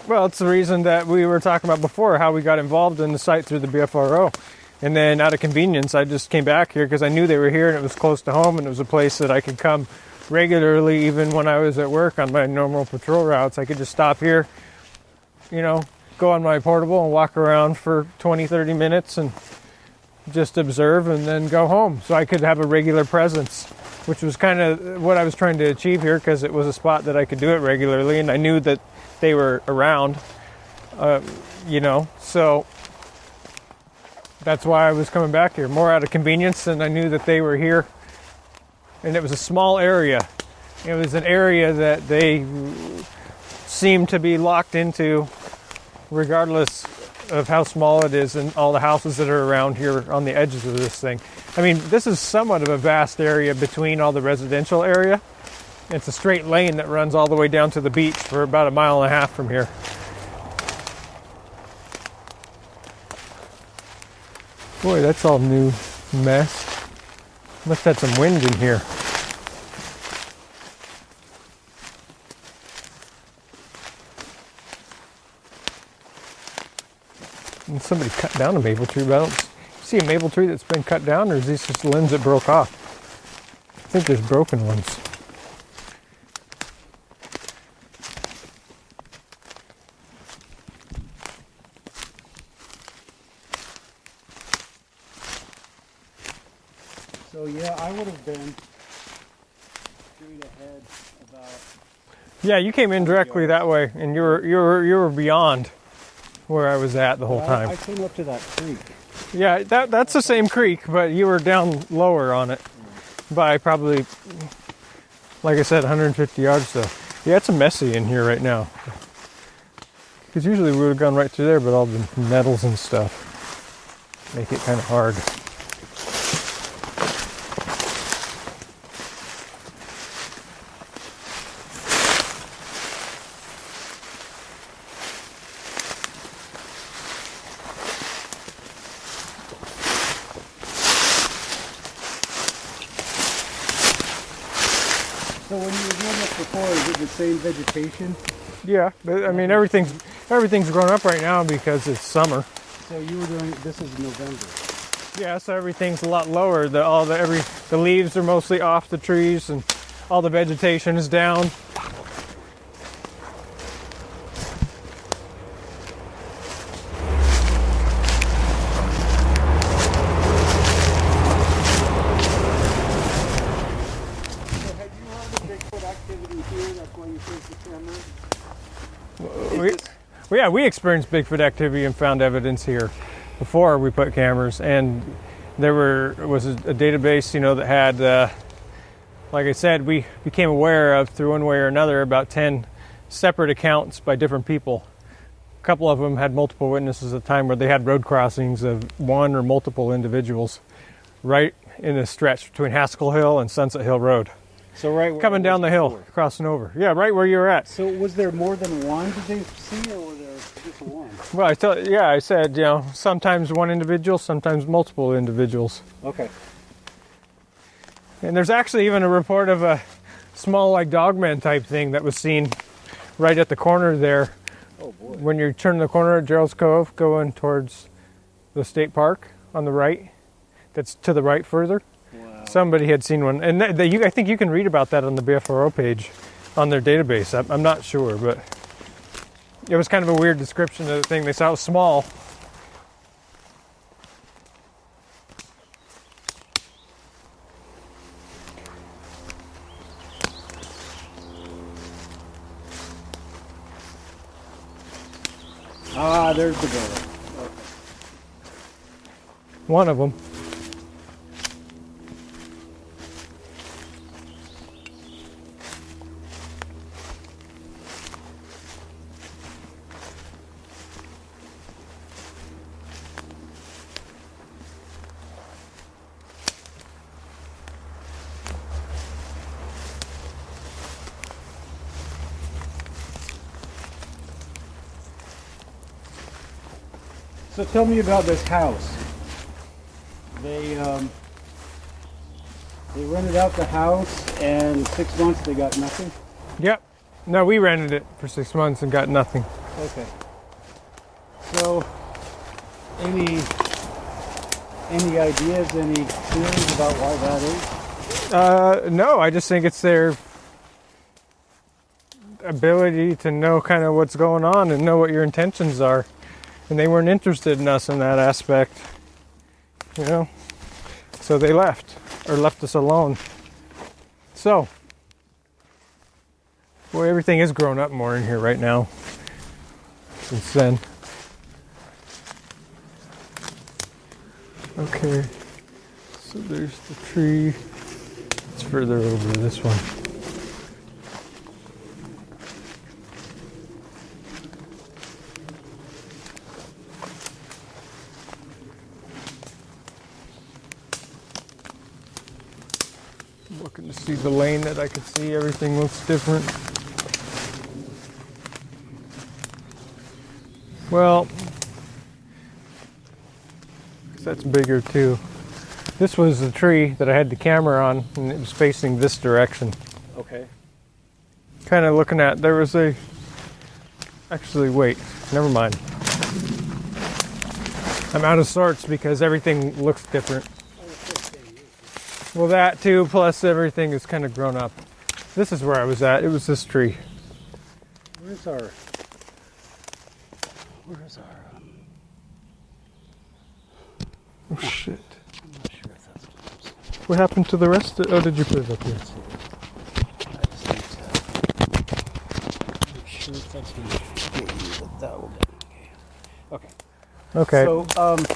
Well, it's the reason that we were talking about before, how we got involved in the site through the BFRO. And then out of convenience, I just came back here because I knew they were here and it was close to home and it was a place that I could come regularly even when I was at work on my normal patrol routes. I could just stop here, go on my portable and walk around for 20, 30 minutes and just observe and then go home. So I could have a regular presence, which was kind of what I was trying to achieve here because it was a spot that I could do it regularly and I knew that they were around, so that's why I was coming back here, more out of convenience, and I knew that they were here. And it was a small area. It was an area that they seemed to be locked into regardless of how small it is and all the houses that are around here on the edges of this thing. I mean, this is somewhat of a vast area between all the residential area. It's a straight lane that runs all the way down to the beach for about 1.5 miles from here. Boy, that's all new mess. Must have had some wind in here. And somebody cut down a maple tree, but I don't see a maple tree that's been cut down, or is these just limbs that broke off? I think there's broken ones. So yeah, I would have been straight ahead about. Yeah, you came in directly that way, and you were beyond where I was at the whole time. I came up to that creek. Yeah, that's the same creek, but you were down lower on it by probably, like I said, 150 yards though. Yeah, it's messy in here right now. Because usually we would have gone right through there, but all the nettles and stuff make it kind of hard. So when you were doing this before, is it the same vegetation? Yeah, but I mean everything's grown up right now because it's summer. So you were doing this is November. Yeah, so everything's a lot lower. The leaves are mostly off the trees and all the vegetation is down. We experienced Bigfoot activity and found evidence here before we put cameras, and there was a database, that had, like I said, we became aware of through one way or another about 10 separate accounts by different people. A couple of them had multiple witnesses at the time where they had road crossings of one or multiple individuals right in the stretch between Haskell Hill and Sunset Hill Road. So right coming down the hill, crossing over. Yeah, right where you were at. So was there more than one did they see, or was there just one? Well, I said, sometimes one individual, sometimes multiple individuals. Okay. And there's actually even a report of a small, dogman type thing that was seen right at the corner there. Oh boy. When you turn the corner at Gerald's Cove, going towards the state park on the right. That's to the right further. Wow. Somebody had seen one, and I think you can read about that on the BFRO page on their database. I'm not sure, but it was kind of a weird description of the thing. They saw it was small. Ah, there's the building. Okay. One of them. So tell me about this house. They rented out the house, and 6 months they got nothing? Yep. No, we rented it for 6 months and got nothing. Okay. So, any ideas, any theories about why that is? No, I just think it's their ability to know kind of what's going on and know what your intentions are. And they weren't interested in us in that aspect, you know? So they left, or left us alone. So, boy, everything is grown up more in here right now since then. Okay, so there's the tree. It's further over this one. Looking to see the lane that I could see. Everything looks different. Well, that's bigger too. This was the tree that I had the camera on, and it was facing this direction. Okay. Kind of looking at, there was a, actually wait, never mind. I'm out of sorts because everything looks different. Well, that too, plus everything is kind of grown up. This is where I was at. It was this tree. Where's our... Oh, shit. I'm not sure if that's close. What happened to the rest of... Oh, did you put it up here? I just need to make sure if that's going to get you that will do. Okay. Okay. So,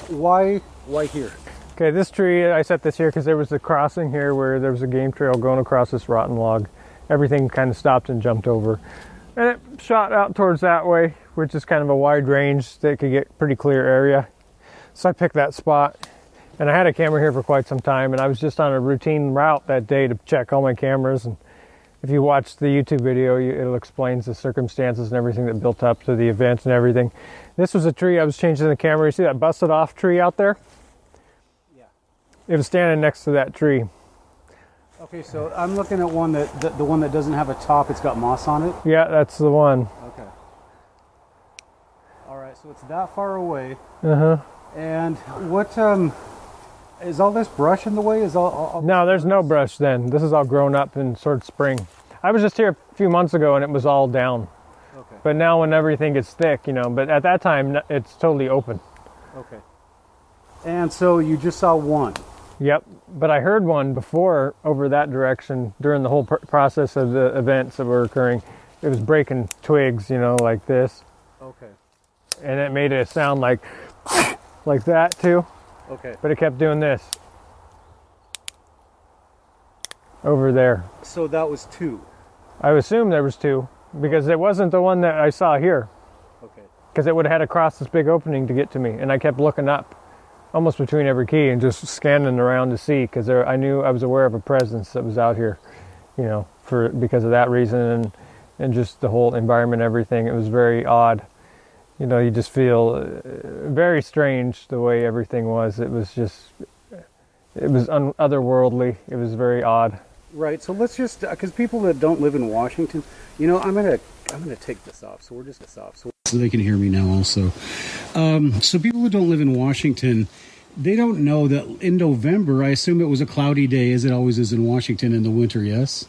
why here? Okay, this tree, I set this here because there was a crossing here where there was a game trail going across this rotten log. Everything kind of stopped and jumped over. And it shot out towards that way, which is kind of a wide range that could get pretty clear area. So I picked that spot. And I had a camera here for quite some time, and I was just on a routine route that day to check all my cameras. And if you watch the YouTube video, it explains the circumstances and everything that built up to the events and everything. This was a tree I was changing the camera. You see that busted off tree out there? Yeah. It was standing next to that tree. Okay, so I'm looking at one that the one that doesn't have a top. It's got moss on it. Yeah, that's the one. Okay. All right, so it's that far away. Uh-huh. And what is all this brush in the way? Is all No, there's no brush then. This is all grown up in sort of spring. I was just here a few months ago and it was all down. Okay. But now when everything gets thick, you know, but at that time it's totally open. Okay. And so you just saw one. Yep, but I heard one before over that direction during the whole process of the events that were occurring. It was breaking twigs, you know, like this. Okay. And it made it sound like that too. Okay. But it kept doing this. Over there. So that was two. I assume there was two because it wasn't the one that I saw here. Okay. Because it would have had to cross this big opening to get to me. And I kept looking up almost between every key and just scanning around to see because I knew I was aware of a presence that was out here, you know, because of that reason and just the whole environment, everything. It was very odd. You know, you just feel very strange the way everything was. It was just, it was otherworldly. It was very odd. Right. So let's just, because people that don't live in Washington, you know, I'm gonna take this off. So we're just gonna stop. So they can hear me now also. So people who don't live in Washington, they don't know that in November, I assume it was a cloudy day, as it always is in Washington in the winter. Yes.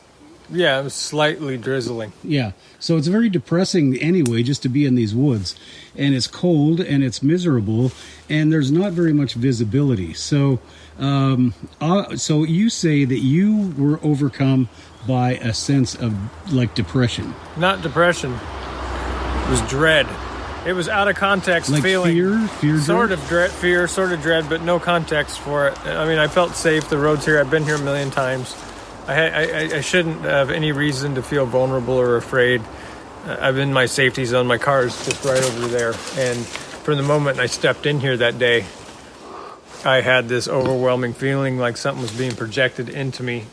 Yeah, it was slightly drizzling. Yeah. So it's very depressing anyway, just to be in these woods. And it's cold and it's miserable and there's not very much visibility. So, so you say that you were overcome by a sense of like depression. Not depression. It was dread. It was out of context like feeling. Fear, sort dread? of dread, fear, sort of dread, but no context for it. I mean, I felt safe. The road's here. I've been here a million times. I shouldn't have any reason to feel vulnerable or afraid. I'm in my safety zone. My car is just right over there. And from the moment I stepped in here that day, I had this overwhelming feeling like something was being projected into me.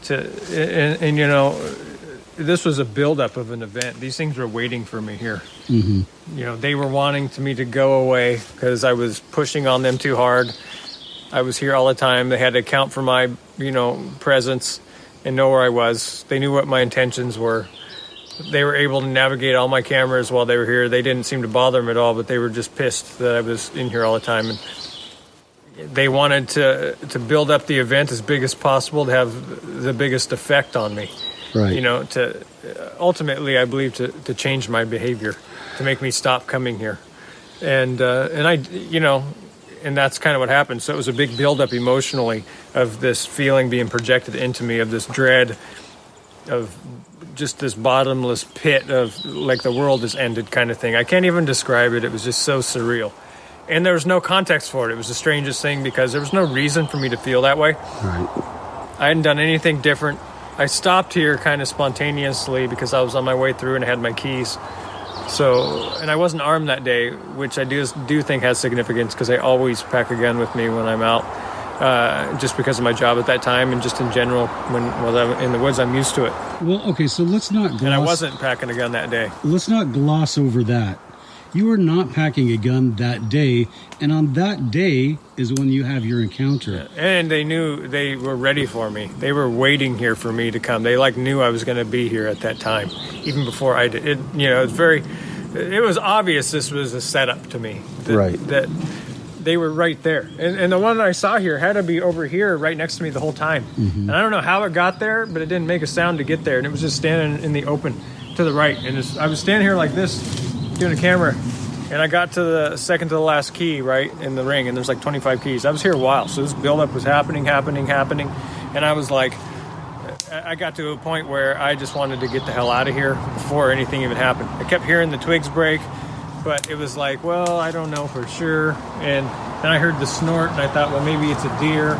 And you know, this was a buildup of an event. These things were waiting for me here. Mm-hmm. You know, they were wanting me to go away because I was pushing on them too hard. I was here all the time. They had to account for my, you know, presence and know where I was. They knew what my intentions were. they were able to navigate all my cameras while they were here. They didn't seem to bother them at all, but they were just pissed that I was in here all the time. And they wanted to build up the event as big as possible to have the biggest effect on me. Right. You know, to ultimately, I believe, to change my behavior, to make me stop coming here. And I, you know, and that's kind of what happened. So it was a big buildup emotionally of this feeling being projected into me, of this dread, of just this bottomless pit of like the world has ended kind of thing. I can't even describe it. It was just so surreal. And there was no context for it. It was the strangest thing because there was no reason for me to feel that way. Right. I hadn't done anything different. I stopped here kind of spontaneously because I was on my way through and I had my keys. So, and I wasn't armed that day, which I do think has significance because I always pack a gun with me when I'm out, just because of my job at that time and just in general when I'm in the woods, I'm used to it. Well, okay, so let's not gloss... And I wasn't packing a gun that day. Let's not gloss over that. You were not packing a gun that day, and on that day is when you have your encounter. Yeah. And they knew they were ready for me. They were waiting here for me to come. They knew I was going to be here at that time, even before I did. It was obvious this was a setup to me. That they were right there. And the one that I saw here had to be over here right next to me the whole time. Mm-hmm. And I don't know how it got there, but it didn't make a sound to get there. And it was just standing in the open to the right. And I was standing here like this, doing a camera, and I got to the second to the last key right in the ring, and there's like 25 keys. I was here a while, so this buildup was happening, and I was like, I got to a point where I just wanted to get the hell out of here before anything even happened. I kept hearing the twigs break, but it was like, well, I don't know for sure. And then I heard the snort, and I thought, well, maybe it's a deer.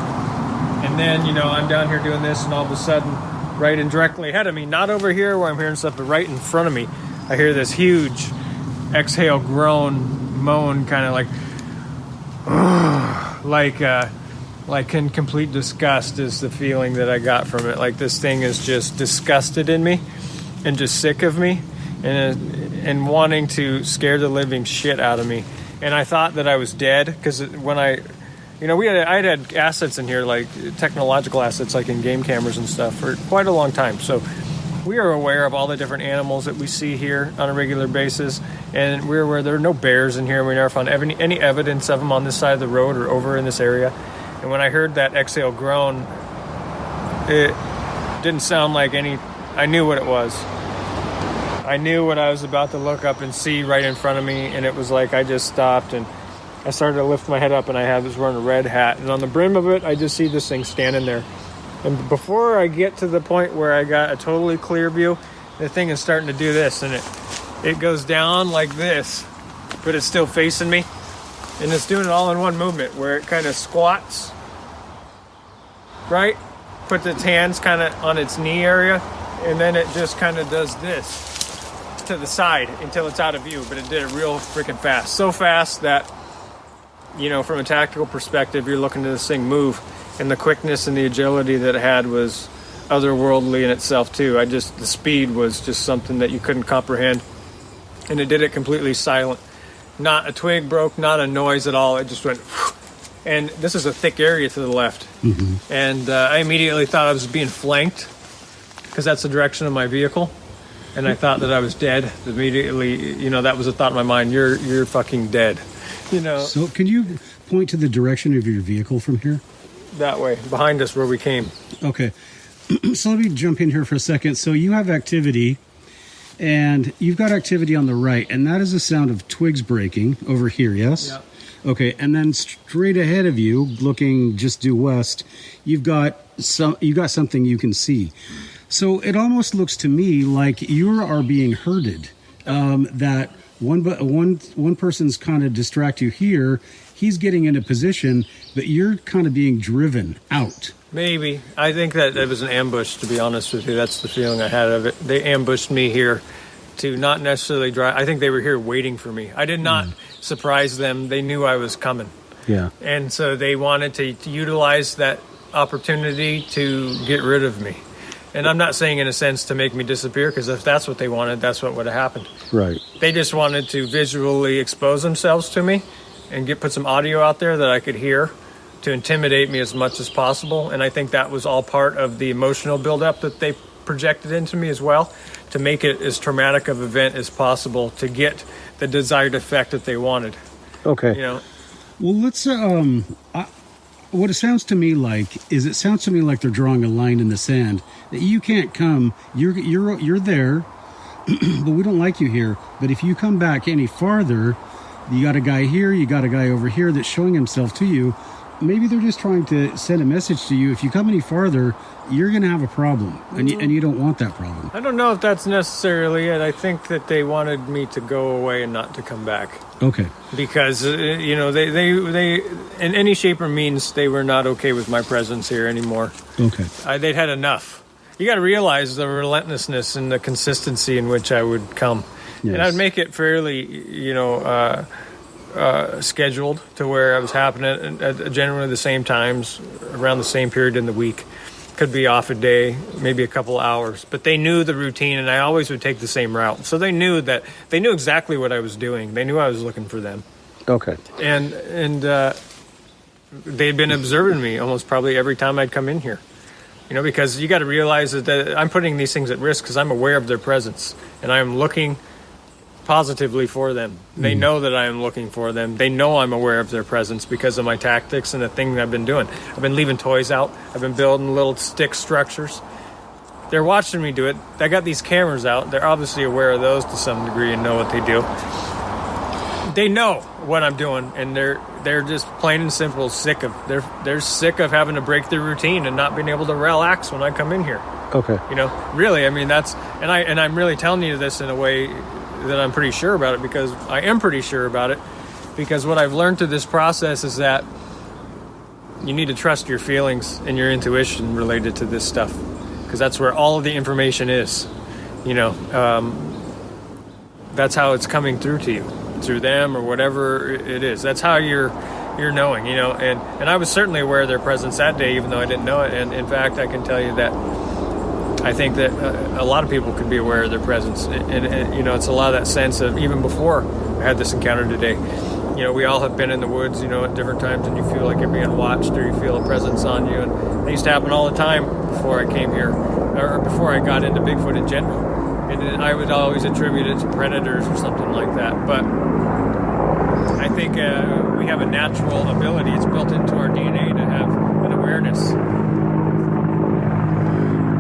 And then, you know, I'm down here doing this, and all of a sudden, right and directly ahead of me, not over here where I'm hearing stuff, but right in front of me, I hear this huge exhale, groan, moan, kind of like in complete disgust is the feeling that I got from it. Like this thing is just disgusted in me and just sick of me and wanting to scare the living shit out of me. And I thought that I was dead because when I had assets in here, like technological assets, like in game cameras and stuff for quite a long time. So we are aware of all the different animals that we see here on a regular basis, and we're aware there are no bears in here. We never found any evidence of them on this side of the road or over in this area. And when I heard that exhale groan, it didn't sound like I knew what it was. I knew what I was about to look up and see right in front of me, and it was like I just stopped, and I started to lift my head up, and I was wearing a red hat, and on the brim of it, I just see this thing standing there. And before I get to the point where I got a totally clear view, the thing is starting to do this, and it goes down like this, but it's still facing me. And it's doing it all in one movement where it kind of squats, right? Puts its hands kind of on its knee area, and then it just kind of does this to the side until it's out of view. But it did it real freaking fast. So fast that, you know, from a tactical perspective, you're looking at this thing move. And the quickness and the agility that it had was otherworldly in itself too. The speed was just something that you couldn't comprehend. And it did it completely silent. Not a twig broke, not a noise at all. It just went, and this is a thick area to the left. Mm-hmm. And I immediately thought I was being flanked because that's the direction of my vehicle. And I thought that I was dead. Immediately, you know, that was a thought in my mind. You're fucking dead. You know. So can you point to the direction of your vehicle from here? That way, behind us where we came. Okay. So let me jump in here for a second. So you have activity, and you've got activity on the right, and that is the sound of twigs breaking over here, yes? Yeah. Okay, and then straight ahead of you, looking just due west, you've got something you can see. So it almost looks to me like you are being herded. That one person's kind of distract you here. He's getting into position, but you're kind of being driven out. Maybe. I think that it was an ambush, to be honest with you. That's the feeling I had of it. They ambushed me here to not necessarily drive. I think they were here waiting for me. I did not surprise them. They knew I was coming. Yeah. And so they wanted to utilize that opportunity to get rid of me. And I'm not saying in a sense to make me disappear, because if that's what they wanted, that's what would have happened. Right. They just wanted to visually expose themselves to me and put some audio out there that I could hear to intimidate me as much as possible. And I think that was all part of the emotional buildup that they projected into me as well, to make it as traumatic of an event as possible to get the desired effect that they wanted. Okay. You know. Well, let's. What it sounds to me like is, it sounds to me like they're drawing a line in the sand that you can't come. You're there, but we don't like you here. But if you come back any farther, you got a guy here, you got a guy over here that's showing himself to you. Maybe they're just trying to send a message to you. If you come any farther, you're going to have a problem, and you don't want that problem. I don't know if that's necessarily it. I think that they wanted me to go away and not to come back. Okay. Because, they in any shape or means, they were not okay with my presence here anymore. Okay. They'd had enough. You got to realize the relentlessness and the consistency in which I would come. Yes. And I'd make it fairly, scheduled to where I was happening at generally the same times, around the same period in the week. Could be off a day, maybe a couple hours, but they knew the routine, and I always would take the same route. So they knew exactly what I was doing. They knew I was looking for them. Okay. And they'd been observing me almost probably every time I'd come in here. Because you got to realize that I'm putting these things at risk because I'm aware of their presence, and I'm looking positively for them. They know that I am looking for them. They know I'm aware of their presence because of my tactics and the thing that I've been doing. I've been leaving toys out. I've been building little stick structures. They're watching me do it. I got these cameras out. They're obviously aware of those to some degree and know what they do. They know what I'm doing, and they're just plain and simple sick of they're sick of having to break their routine and not being able to relax when I come in here. Okay. Really, I mean, that's and I'm really telling you this in a way that I'm pretty sure about it, because I am pretty sure about it, because what I've learned through this process is that you need to trust your feelings and your intuition related to this stuff, because that's where all of the information is. That's how it's coming through to you, through them or whatever it is. That's how you're knowing, and I was certainly aware of their presence that day, even though I didn't know it. And in fact, I can tell you that I think that a lot of people could be aware of their presence, and it's a lot of that sense of, even before I had this encounter today, we all have been in the woods, at different times, and you feel like you're being watched, or you feel a presence on you, and it used to happen all the time before I came here, or before I got into Bigfoot in general, and I would always attribute it to predators or something like that. But I think we have a natural ability, it's built into our DNA, to have an awareness.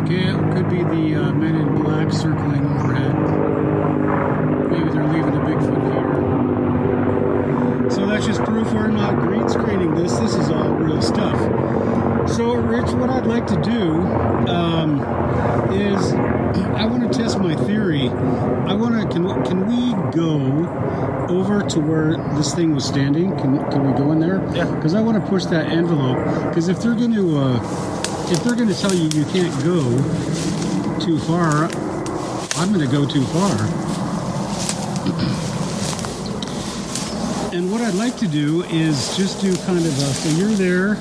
Okay, it could be the men in black circling overhead. Maybe they're leaving a Bigfoot here. So that's just proof we're not green screening this. This is all real stuff. So, Rich, what I'd like to do is, I want to test my theory. Can we go over to where this thing was standing? Can we go in there? Yeah. Because I want to push that envelope. Because if they're going to tell you you can't go too far, I'm going to go too far. And what I'd like to do is just do kind of so you're there,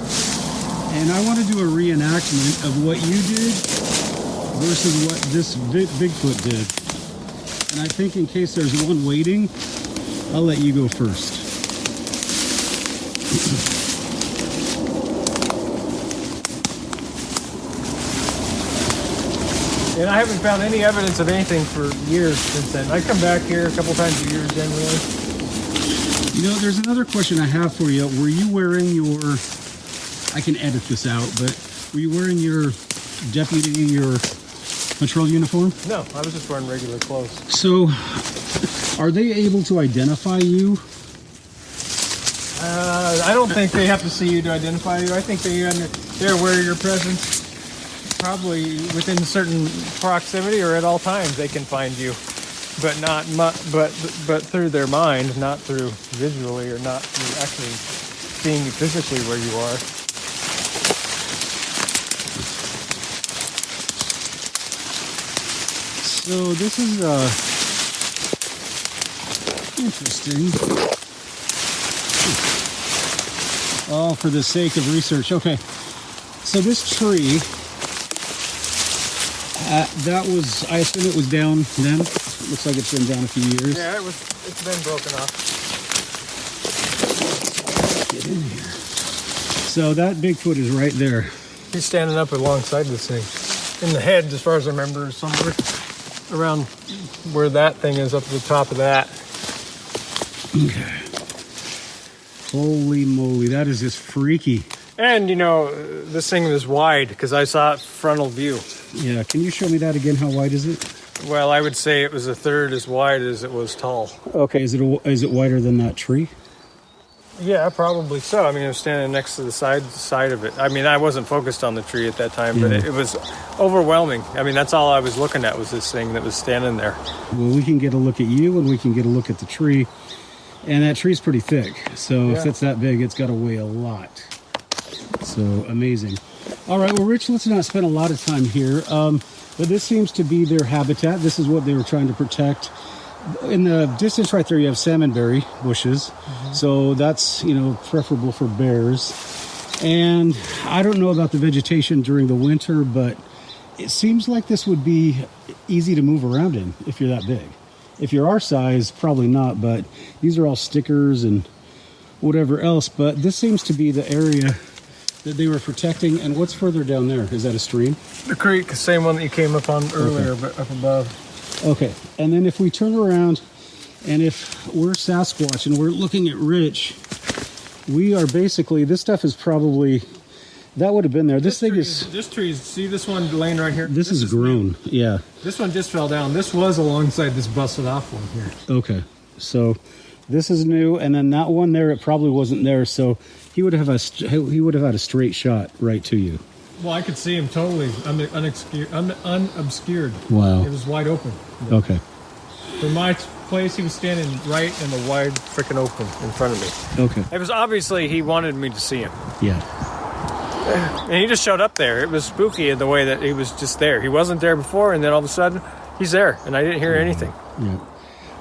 and I want to do a reenactment of what you did versus what this Bigfoot did. And I think in case there's one waiting, I'll let you go first. And I haven't found any evidence of anything for years since then. I come back here a couple times a year generally. There's another question I have for you. Were you wearing your, I can edit this out, but were you wearing your your patrol uniform? No, I was just wearing regular clothes. So, are they able to identify you? I don't think they have to see you to identify you. I think they're aware of your presence. Probably within certain proximity or at all times they can find you, but but through their mind, not through visually, or not through actually seeing you physically where you are. So this is interesting. Oh, for the sake of research. Okay, so this tree. That was, I assume it was down then. It looks like it's been down a few years. Yeah, it's been broken off. Get in here. So that Bigfoot is right there. He's standing up alongside this thing. in the head, as far as I remember, somewhere around where that thing is, up at the top of that. Okay. Holy moly, that is just freaky. And, you know, this thing was wide because I saw it frontal view. Yeah, can you show me that again? How wide is it? Well, I would say it was a third as wide as it was tall. Okay, is it wider than that tree? Yeah, probably so. I mean, I was standing next to the side of it. I mean, I wasn't focused on the tree at that time, but it was overwhelming. I mean, that's all I was looking at was this thing that was standing there. Well, we can get a look at you and we can get a look at the tree. And that tree's pretty thick. So if it's that big, it's got to weigh a lot. So amazing. All right, well, Rich, let's not spend a lot of time here. But this seems to be their habitat. This is what they were trying to protect. In the distance right there, you have salmonberry bushes. So that's, you know, preferable for bears. And I don't know about the vegetation during the winter, but it seems like this would be easy to move around in if you're that big. If you're our size, probably not, but these are all stickers and whatever else. But this seems to be the area that they were protecting. And what's further down there? Is that a stream? The creek, the same one that you came up on earlier, but up above. Okay, and then if we turn around and if we're Sasquatch and we're looking at Rich, we are basically, this stuff is probably, that would have been there. This thing is... This tree, see this one laying right here? This is grown, new. yeah. This one just fell down. This was alongside this busted off one here. Okay, so this is new, and then that one there, it probably wasn't there, so he would have had a straight shot right to you. Well, I could see him totally unobscured. Wow. It was wide open. Okay. From my place, he was standing right in the wide freaking open in front of me. Okay. It was obviously he wanted me to see him. Yeah. And he just showed up there. It was spooky in the way that he was just there. He wasn't there before, and then all of a sudden, he's there, and I didn't hear anything. Yeah.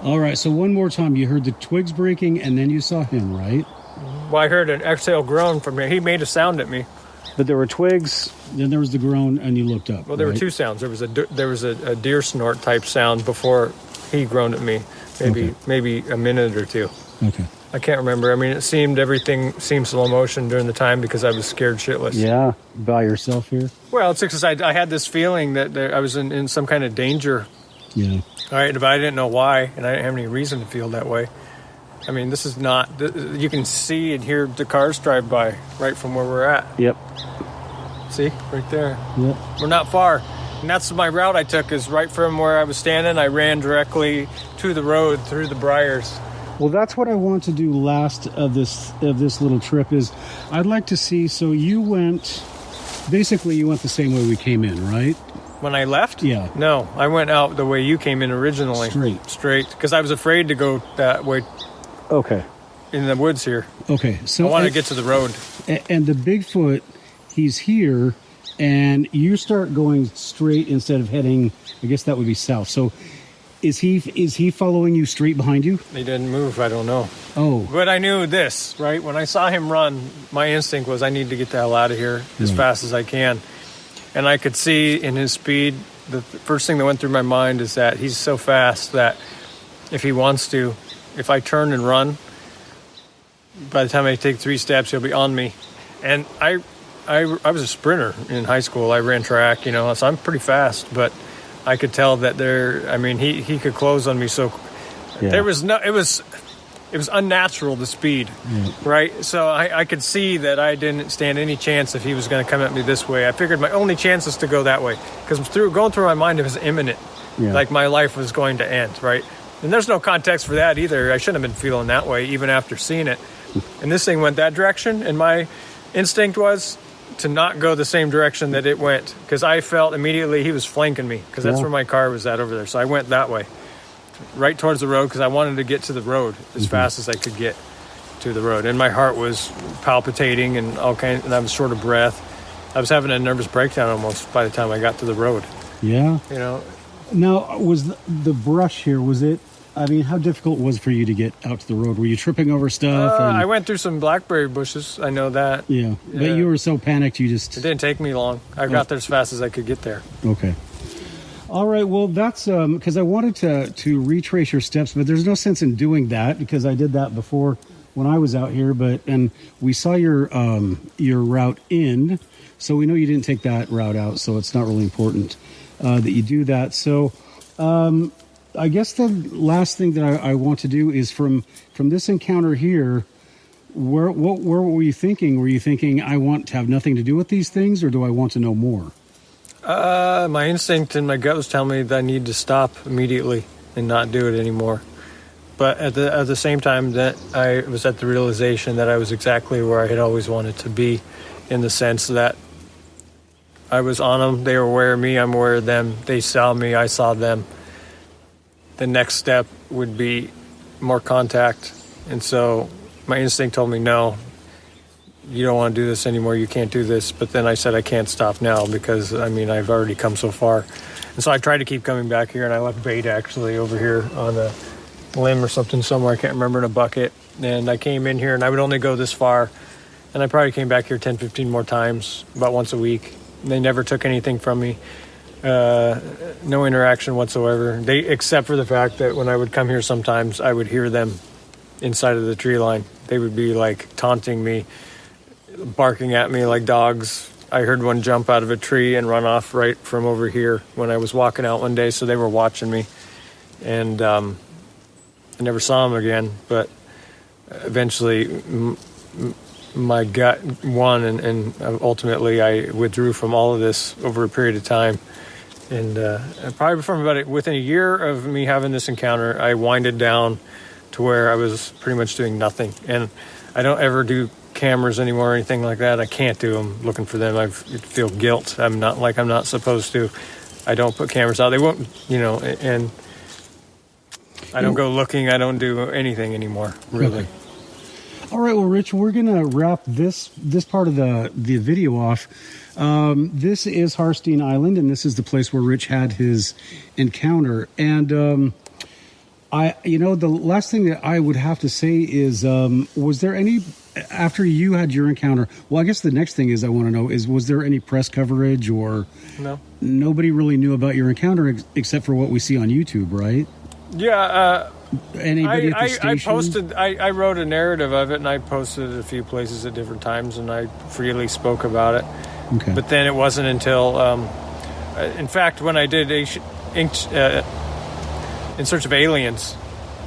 All right, so one more time. You heard the twigs breaking, and then you saw him, right? Well, I heard an exhale groan from him. He made a sound at me. But there were twigs, then there was the groan, and you looked up. Well, there were two sounds. There was a deer snort type sound before he groaned at me. Maybe a minute or two. Okay. I can't remember. I mean, everything seemed slow motion during the time because I was scared shitless. Yeah, by yourself here? Well, it's because I had this feeling that I was in some kind of danger. Yeah. All right, but I didn't know why, and I didn't have any reason to feel that way. I mean, this is not... You can see and hear the cars drive by right from where we're at. Yep. See? Right there. Yep. We're not far. And that's my route I took, is right from where I was standing. I ran directly to the road through the briars. Well, that's what I want to do last of this little trip is I'd like to see... So you went... Basically, you went the same way we came in, right? When I left? Yeah. No, I went out the way you came in originally. Straight. Because I was afraid to go that way. Okay. In the woods here. Okay. So I want to get to the road. And the Bigfoot, he's here, and you start going straight instead of heading, I guess that would be south. So is he following you straight behind you? He didn't move, I don't know. Oh. But I knew this, right? When I saw him run, my instinct was I need to get the hell out of here as fast as I can. And I could see in his speed, the first thing that went through my mind is that he's so fast that if he wants to, if I turn and run, by the time I take 3 steps, he'll be on me. And I was a sprinter in high school. I ran track, so I'm pretty fast. But I could tell that he could close on me. So there was no, it was unnatural, the speed, right? So I could see that I didn't stand any chance if he was going to come at me this way. I figured my only chance is to go that way because going through my mind, it was imminent, like my life was going to end, right? And there's no context for that either. I shouldn't have been feeling that way even after seeing it. And this thing went that direction, and my instinct was to not go the same direction that it went because I felt immediately he was flanking me because that's where my car was at over there. So I went that way, right towards the road because I wanted to get to the road as fast as I could get to the road. And my heart was palpitating and all kinds, and I was short of breath. I was having a nervous breakdown almost by the time I got to the road. Yeah. Now, was the brush here, how difficult was it for you to get out to the road? Were you tripping over stuff? I went through some blackberry bushes. I know that. Yeah. But you were so panicked you just... It didn't take me long. I got there as fast as I could get there. Okay. All right. Well, that's... because I wanted to retrace your steps, but there's no sense in doing that because I did that before when I was out here. And we saw your route in. So we know you didn't take that route out, so it's not really important that you do that. So I guess the last thing that I want to do is from this encounter here, where were you thinking? Were you thinking, I want to have nothing to do with these things, or do I want to know more? My instinct and my gut was telling me that I need to stop immediately and not do it anymore. But at the same time, that I was at the realization that I was exactly where I had always wanted to be, in the sense that I was on them, they were aware of me, I'm aware of them, they saw me, I saw them. The next step would be more contact. And so my instinct told me, no, you don't want to do this anymore, you can't do this. But then I said I can't stop now because, I mean, I've already come so far. And so I tried to keep coming back here, and I left bait actually over here on a limb or something somewhere, I can't remember, in a bucket. And I came in here, and I would only go this far. And I probably came back here 10, 15 more times, about once a week. They never took anything from me. No interaction whatsoever. Except for the fact that when I would come here sometimes, I would hear them inside of the tree line. They would be like taunting me, barking at me like dogs. I heard one jump out of a tree and run off right from over here when I was walking out one day, so they were watching me. And I never saw them again, but eventually my gut won, and ultimately I withdrew from all of this over a period of time. And probably from within a year of me having this encounter, I winded down to where I was pretty much doing nothing. And I don't ever do cameras anymore or anything like that. I can't do them looking for them. I feel guilt. I'm not supposed to. I don't put cameras out. They won't, and I don't go looking. I don't do anything anymore, really. Okay. All right, well, Rich, we're going to wrap this part of the video off. This is Harstine Island, and this is the place where Rich had his encounter. And the last thing that I would have to say is, was there any, after you had your encounter, well, I guess the next thing is I want to know is, was there any press coverage, or no? Nobody really knew about your encounter except for what we see on YouTube, right? Yeah, anybody at the station? I wrote a narrative of it, and I posted it a few places at different times, and I freely spoke about it. Okay. But then it wasn't until, in fact, when I did In Search of Aliens,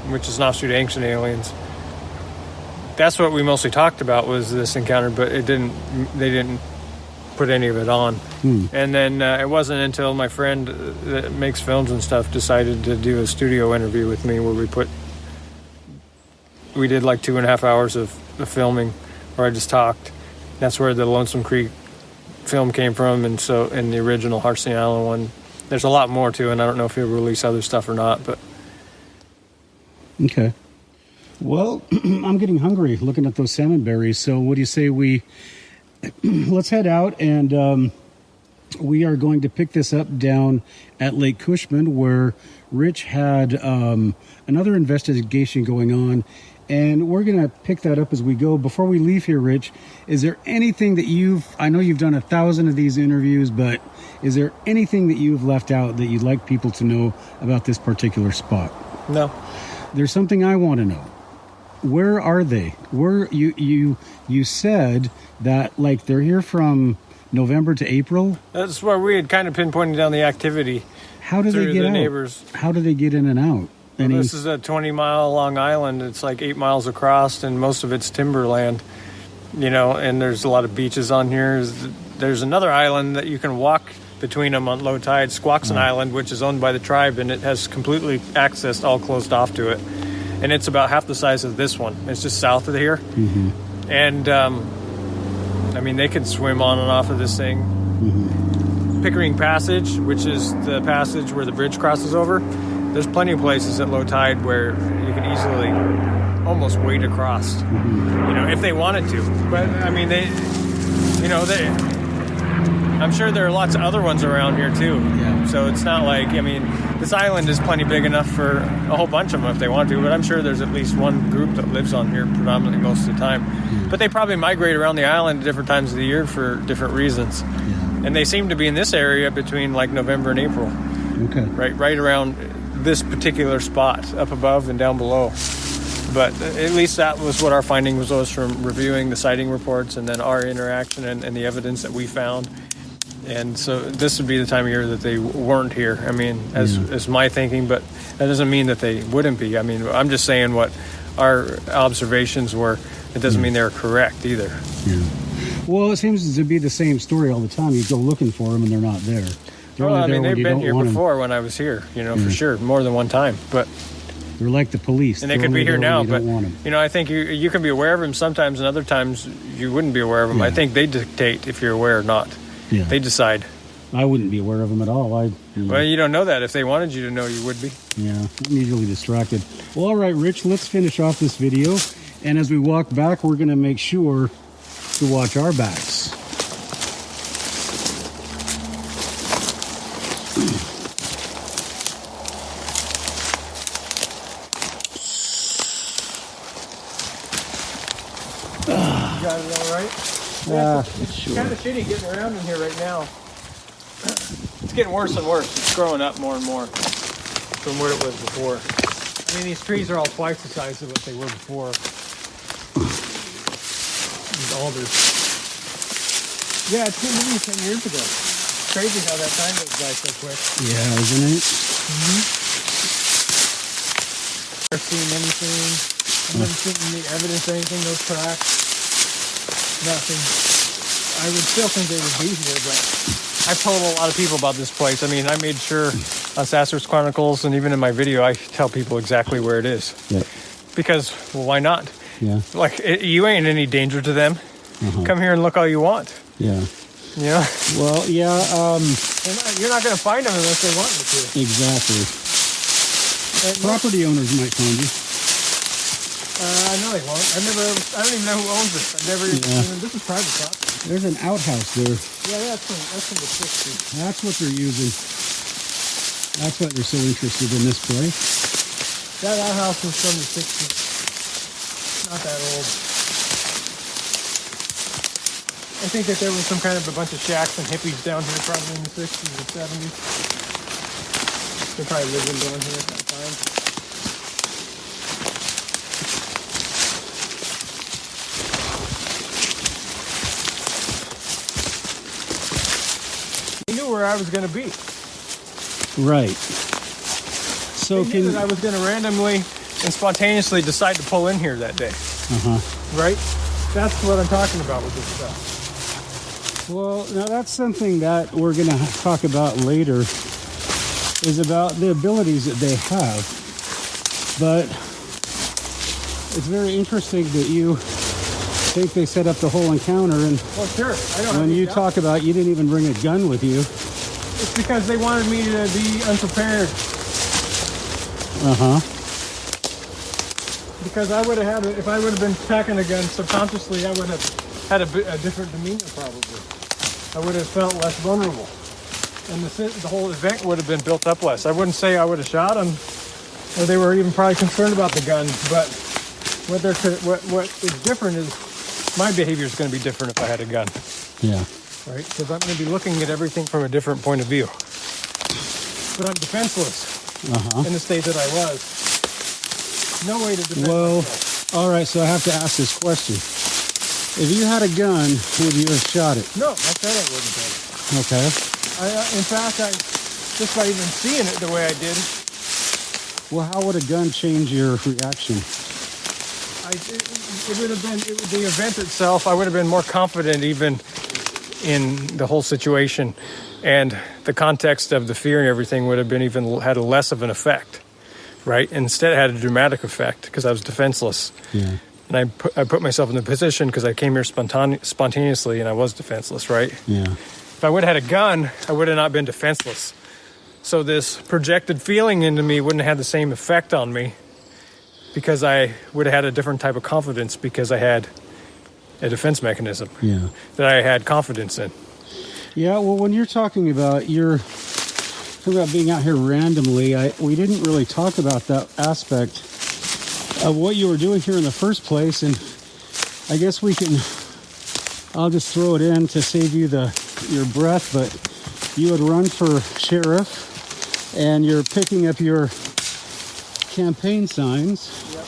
which is an offshoot of Ancient Aliens, that's what we mostly talked about, was this encounter, but they didn't put any of it on. And then it wasn't until my friend that makes films and stuff decided to do a studio interview with me, where we did like 2.5 hours of filming where I just talked. That's where the Lonesome Creek film came from, and so in the original Harstine Island one, there's a lot more to it, and I don't know if he'll release other stuff or not. But okay, well, I'm getting hungry looking at those salmon berries, so what do you say we let's head out, and we are going to pick this up down at Lake Cushman, where Rich had another investigation going on, and we're going to pick that up as we go. Before we leave here, Rich, is there anything that I know you've done 1,000 of these interviews, but is there anything that you've left out that you'd like people to know about this particular spot? No. There's something I want to know. Where are they? Where you said that, like, they're here from November to April? That's where we had kind of pinpointed down the activity. How do they get out? Neighbors. How do they get in and out? Well, this is a 20-mile long island. It's like 8 miles across, and most of it's timberland. And there's a lot of beaches on here. There's another island that you can walk between them on low tide, Squaxin Island, which is owned by the tribe, and it has completely access all closed off to it. And it's about half the size of this one. It's just south of here. Mm-hmm. And, they can swim on and off of this thing. Mm-hmm. Pickering Passage, which is the passage where the bridge crosses over, there's plenty of places at low tide where you can easily almost wade across, if they wanted to. But, I'm sure there are lots of other ones around here, too. Yeah. So it's not like, this island is plenty big enough for a whole bunch of them if they want to, but I'm sure there's at least one group that lives on here predominantly most of the time. Mm-hmm. But they probably migrate around the island at different times of the year for different reasons. Yeah. And they seem to be in this area between, like, November and April. Okay. Right around this particular spot, up above and down below. But at least that was what our finding was from reviewing the sighting reports and then our interaction and the evidence that we found. And so this would be the time of year that they weren't here. I mean, as my thinking, but that doesn't mean that they wouldn't be. I mean, I'm just saying what our observations were. It doesn't mean they're correct either. Yeah. Well, it seems to be the same story all the time. You go looking for them and they're not there. Well, I mean, they've been here before when I was here, for sure, more than one time. But they're like the police. And they could be here now, but, I think you can be aware of them sometimes, and other times you wouldn't be aware of them. Yeah. I think they dictate if you're aware or not. Yeah. They decide. I wouldn't be aware of them at all. Well, you don't know that. If they wanted you to know, you would be. Yeah, I'm usually distracted. Well, all right, Rich, let's finish off this video. And as we walk back, we're going to make sure to watch our backs. You got it all right? It's kind of shitty getting around in here right now. It's getting worse and worse. It's growing up more and more from what it was before. I mean, these trees are all twice the size of what they were before. These alders. Yeah, it's been maybe 10 years ago. It's crazy how that time goes by so quick. Yeah, isn't it? Never seen anything. I've never seen any evidence of anything, no tracks. Nothing. I would still think they would be here, but I've told a lot of people about this place. I mean, I made sure on Sassers Chronicles and even in my video, I tell people exactly where it is. Yep. Because, well, why not? Yeah. Like, you ain't any danger to them. Come here and look all you want. Yeah. Yeah. Well, yeah. You're not going to find them unless they want you to. Exactly. Property owners might find you. No, they won't. I don't even know who owns this. I've never even. This is private property. There's an outhouse there. Yeah, that's from the 60s. That's what they're using. That's why they're so interested in this place. That outhouse was from the 60s. Not that old. I think that there was some kind of a bunch of shacks and hippies down here probably in the 60s or 70s. They probably lived down here at that time. He knew where I was going to be. Right. So he knew that I was going to randomly and spontaneously decide to pull in here that day. Right? That's what I'm talking about with this stuff. Well, now that's something that we're going to talk about later, is about the abilities that they have. But it's very interesting that you think they set up the whole encounter, and well, sure. I don't when you talk about you didn't even bring a gun with you. It's because they wanted me to be unprepared. Because I would have had, if I would have been packing a gun subconsciously, I would have had a different demeanor probably. I would have felt less vulnerable. And the whole event would have been built up less. I wouldn't say I would have shot them, or they were even probably concerned about the gun, but what is different is my behavior is going to be different if I had a gun. Yeah. Right? Because I'm going to be looking at everything from a different point of view. But I'm defenseless in the state that I was. No way to defend myself. All right, so I have to ask this question. If you had a gun, would you have shot it? No, I said I wouldn't have. Okay. In fact, just by even seeing it the way I did. Well, how would a gun change your reaction? It would have been the event itself. I would have been more confident even in the whole situation, and the context of the fear and everything would have been even had a less of an effect, right? Instead, it had a dramatic effect because I was defenseless. Yeah. And I put myself in the position because I came here spontaneously and I was defenseless, right? Yeah. If I would have had a gun, I would have not been defenseless. So this projected feeling into me wouldn't have had the same effect on me because I would have had a different type of confidence because I had a defense mechanism that I had confidence in. Yeah, well, when you're talking about being out here randomly, we didn't really talk about that aspect of what you were doing here in the first place, and I guess I'll just throw it in to save you your breath, but you had run for sheriff, and you're picking up your campaign signs. Yep.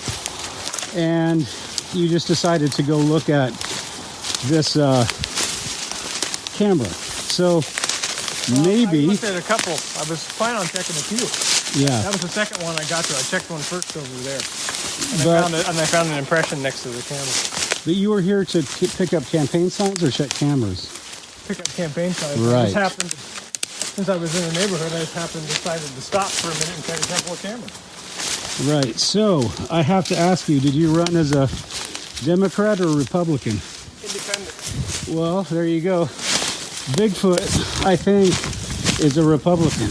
and you just decided to go look at this camera. So maybe I looked at a couple. I was planning on checking a few. Yeah. That was the second one I got to. I checked one first over there. And I found an impression next to the camera. But you were here to pick up campaign signs or check cameras? Pick up campaign signs. Right. I just happened, since I was in the neighborhood, I just happened decided to stop for a minute and check a couple of cameras. Right. So I have to ask you, did you run as a Democrat or Republican? Independent. Well, there you go. Bigfoot, I think, is a Republican.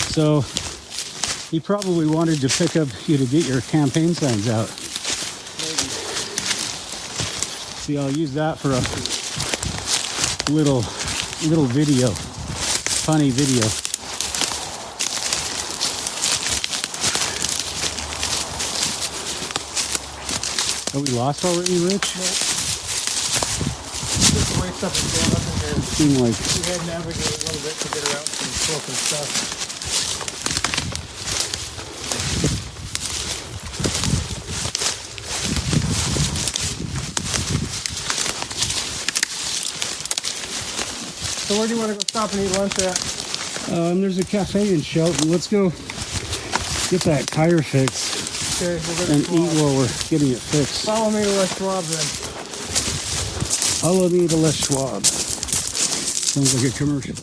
So he probably wanted to pick up you to get your campaign signs out. Maybe. See, I'll use that for a little video, funny video. Are we lost already, Rich? No. Just the way stuff is going up in here. Seemed like We had navigated a little bit to get around some smoke and stuff. So where do you want to go stop and eat lunch at? there's a cafe in Shelton. Let's go get that tire fixed Okay, we'll go to and Schwab. eat while we're getting it fixed. Follow me to Les Schwab then. Follow me to Les Schwab. Sounds like a commercial.